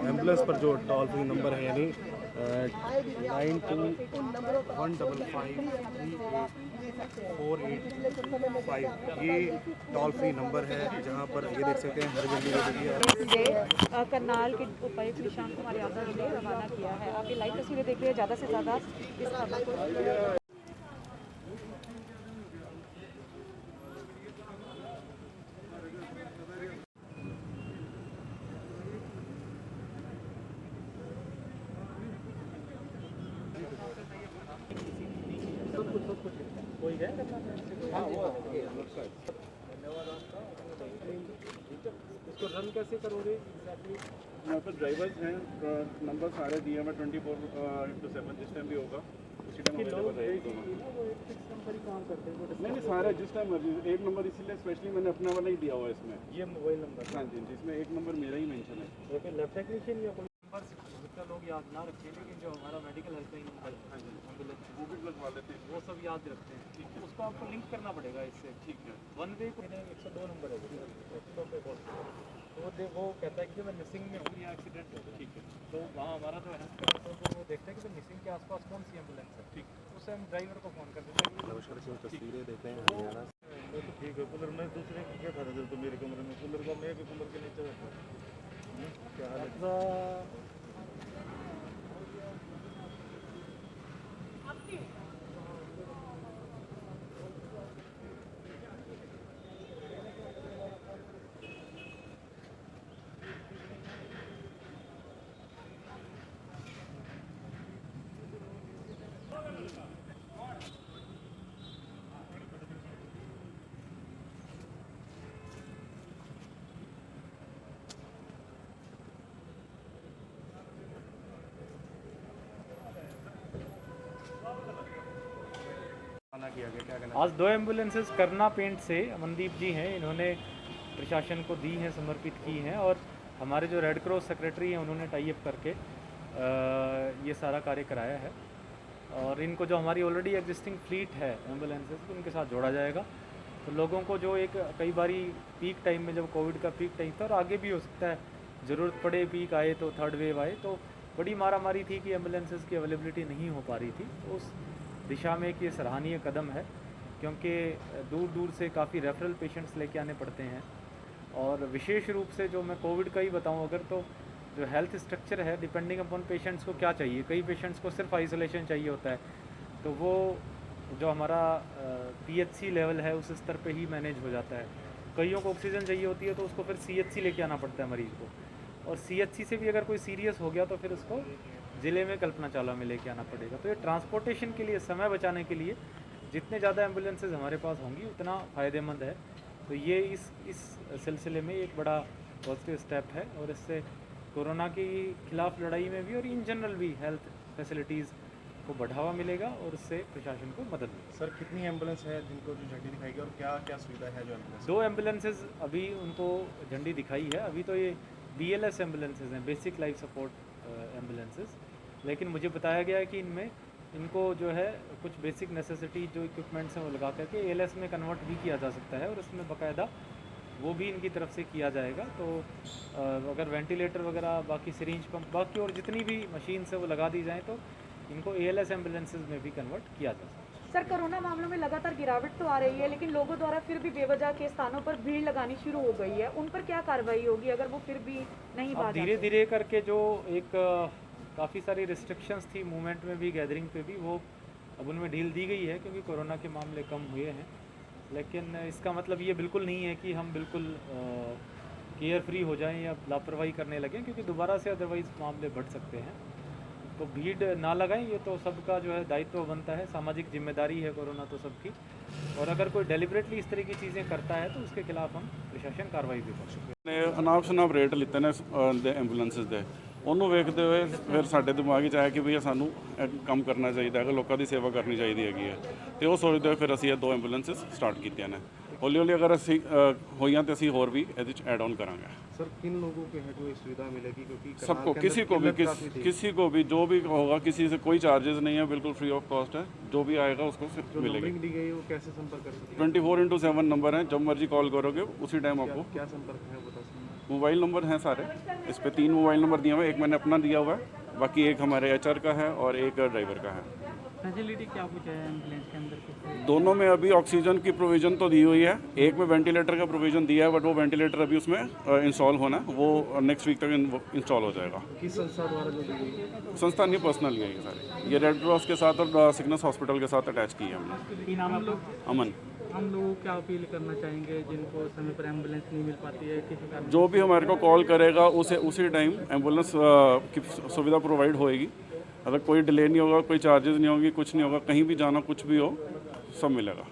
Ambulance पर जो toll free number है यानी 9215553848 ये टोल फ्री नंबर है जहां पर ये देख सकते हैं हर गली करनाल के उपायुक्त निशांत कुमार यादव ने रवाना किया है। आप ये लाइव तस्वीरें देख रहे हैं, ज़्यादा से ज़्यादा इस खबर को कोई है हाँ वो इसको रन कैसे करोगे यहाँ पर ड्राइवर्स हैं, नंबर सारे दिए मैं 24/7 जिस टाइम भी होगा उसी टाइम अवेलेबल रहेगा। नहीं सारे जिस टाइम मर्जी एक नंबर, इसीलिए स्पेशली मैंने अपना वाला ही दिया हुआ है इसमें, ये मोबाइल नंबर। हाँ जी, जिसमें एक नंबर मेरा ही मेंशन है। लेकिन लेफ्ट टेक्नीशियन या कोई नंबर जितना लोग याद ना रखें, लेकिन जो हमारा मेडिकल हेल्पलाइन नंबर है एम्बुलेंस वो भी लगवा लेते हैं, वो सब याद रखते हैं। ठीक है, उसको आपको लिंक करना पड़ेगा इससे। ठीक है, वन वे को 102 नंबर है तो वो कहता है कि मैं मिसिंग में हूँ या एक्सीडेंट हो गया। ठीक है, तो वहाँ हमारा जो है तो वो देखते हैं कि मिसिंग के आसपास कौन सी एम्बुलेंस है। ठीक, उससे हम ड्राइवर को फ़ोन कर देते हैं। तस्वीरें देते हैं हरियाणा तो ठीक है। कूलर में दूसरे को क्या था तो मेरे कमरे में कूलर का, मैं कूलर के नीचे बैठा क्या हाल है। आज 2 एम्बुलेंसेस करना पेंट से अमनदीप जी हैं, इन्होंने प्रशासन को दी हैं, समर्पित की हैं। और हमारे जो रेड क्रॉस सेक्रेटरी हैं उन्होंने टाई अप करके ये सारा कार्य कराया है। और इनको जो हमारी ऑलरेडी एग्जिस्टिंग फ्लीट है एम्बुलेंसेस उनके साथ जोड़ा जाएगा। तो लोगों को जो एक कई बारी पीक टाइम में, जब कोविड का पीक टाइम था और आगे भी हो सकता है ज़रूरत पड़े, पीक आए तो थर्ड वेव आए, तो बड़ी मारामारी थी कि एम्बुलेंसेस की अवेलेबिलिटी नहीं हो पा रही थी। तो उस दिशा में एक ये सराहनीय कदम है, क्योंकि दूर दूर से काफ़ी रेफरल पेशेंट्स लेके आने पड़ते हैं। और विशेष रूप से जो मैं कोविड का ही बताऊं अगर, तो जो हेल्थ स्ट्रक्चर है डिपेंडिंग अपॉन पेशेंट्स को क्या चाहिए, कई पेशेंट्स को सिर्फ आइसोलेशन चाहिए होता है, तो वो जो हमारा PHC लेवल है उस स्तर पे ही मैनेज हो जाता है। कईयों को ऑक्सीजन चाहिए होती है तो उसको फिर CHC लेके आना पड़ता है मरीज़ को, और CHC से भी अगर कोई सीरियस हो गया तो फिर उसको ज़िले में कल्पना चावला में लेके आना पड़ेगा। तो ये ट्रांसपोर्टेशन के लिए, समय बचाने के लिए जितने ज़्यादा एम्बुलेंसेज हमारे पास होंगी उतना फ़ायदेमंद है। तो ये इस सिलसिले में एक बड़ा पॉजिटिव स्टेप है, और इससे कोरोना के खिलाफ लड़ाई में भी और इन जनरल भी हेल्थ फैसिलिटीज़ को बढ़ावा मिलेगा और उससे प्रशासन को मदद मिलेगी। सर कितनी एम्बुलेंस है जिनको जो झंडी दिखाई गई और क्या क्या सुविधा है जो एम्बुलेंस? 2 एम्बुलेंसेज अभी उनको झंडी दिखाई है। अभी तो ये BLS एम्बुलेंसेज हैं, बेसिक लाइफ सपोर्ट एम्बुलेंसेज। लेकिन मुझे बताया गया है कि इनमें इनको जो है कुछ बेसिक नेसेसिटी जो इक्विपमेंट्स हैं वो लगा करके ALS में कन्वर्ट भी किया जा सकता है, और उसमें बाकायदा वो भी इनकी तरफ से किया जाएगा। तो अगर वेंटिलेटर वगैरह, बाकी सिरिंज पंप, बाकी और जितनी भी मशीन है वो लगा दी जाएँ तो इनको ALS एम्बुलेंसेज में भी कन्वर्ट किया जा सकता है। सर, कोरोना मामलों में लगातार गिरावट तो आ रही है, लेकिन लोगों द्वारा फिर भी बेवजह के स्थानों पर भीड़ लगानी शुरू हो गई है। उन पर क्या कार्रवाई होगी अगर वो फिर भी नहीं बात? धीरे धीरे करके जो एक काफ़ी सारी रिस्ट्रिक्शंस थी मूवमेंट में भी, गैदरिंग पे भी, वो अब उनमें ढील दी गई है क्योंकि कोरोना के मामले कम हुए हैं। लेकिन इसका मतलब ये बिल्कुल नहीं है कि हम बिल्कुल केयर फ्री हो जाएं या लापरवाही करने लगें, क्योंकि दोबारा से अदरवाइज़ मामले बढ़ सकते हैं। तो भीड़ ना लगाएं, ये तो सबका जो है दायित्व बनता है, सामाजिक जिम्मेदारी है कोरोना तो सबकी। और अगर कोई डेलिबरेटली इस तरह की चीज़ें करता है तो उसके खिलाफ हम प्रशासन कार्रवाई भी कर सकते हैं। अनाप शनाप रेट लिते ने एम्बूलेंसेस ਦੇ ਉਹਨੂੰ ਵੇਖਦੇ ਹੋਏ ਫਿਰ ਸਾਡੇ ਦਿਮਾਗ 'ਚ ਆਇਆ ਕਿ ਵੀ ਸਾਨੂੰ ਕੰਮ ਕਰਨਾ ਚਾਹੀਦਾ ਹੈ, ਲੋਕਾਂ ਦੀ ਸੇਵਾ ਕਰਨੀ ਚਾਹੀਦੀ ਹੈਗੀ ਹੈ। ਤੇ ਉਹ ਸੋਚਦੇ ਹੋਏ ਫਿਰ ਅਸੀਂ ਇਹ 2 ਐਂਬੂਲੈਂਸਸ ਸਟਾਰਟ ਕੀਤੀਆਂ ਨੇ। ਹੌਲੀ ਹੌਲੀ ਅਗਰ ਅਸੀਂ ਹੋਈਆਂ ਤੇ ਅਸੀਂ ਹੋਰ ਵੀ ਇਹਦੇ 'ਚ ਐਡ ऑन करांगे। सर किन लोगों के है जो ये सुविधा मिलेगी? क्योंकि सबको, किसी को भी जो भी होगा, किसी से कोई चार्जेस नहीं है, बिल्कुल फ्री ऑफ कॉस्ट है। जो भी आएगा उसको मिलेगा। दी गई है वो कैसे संपर्क कर सकते हैं? 24/7 नंबर है, जब मर्जी कॉल करोगे उसी टाइम आपको। क्या संपर्क है बता सकते हैं? मोबाइल नंबर हैं सारे, इस पे 3 मोबाइल नंबर दिए हुए हैं, एक मैंने अपना दिया हुआ है, बाकी एक हमारे HR का है और एक ड्राइवर का है। फैसिलिटी क्या कुछ है एम्बुलेंस के अंदर कुछ? दोनों में अभी ऑक्सीजन की प्रोविज़न तो दी हुई है, एक में वेंटिलेटर का प्रोविज़न दिया है, बट वो वेंटिलेटर अभी उसमें इंस्टॉल होना है, वो नेक्स्ट वीक तक इंस्टॉल हो जाएगा। किस संस्था द्वारा जो दी गई? संस्था नहीं, पर्सनल है ये सारे, ये रेड क्रॉस के साथ और सिग्नस हॉस्पिटल के साथ अटैच की है हमने। कि नाम लोग अमन। हम लोगों को क्या अपील करना चाहेंगे जिनको समय पर एम्बुलेंस नहीं मिल पाती है किसी कारण? जो भी हमारे को कॉल करेगा उसे उसी टाइम एम्बुलेंस की सुविधा प्रोवाइड होएगी। अगर कोई डिले नहीं होगा, कोई चार्जेस नहीं होगी, कुछ नहीं होगा, कहीं भी जाना कुछ भी हो सब मिलेगा।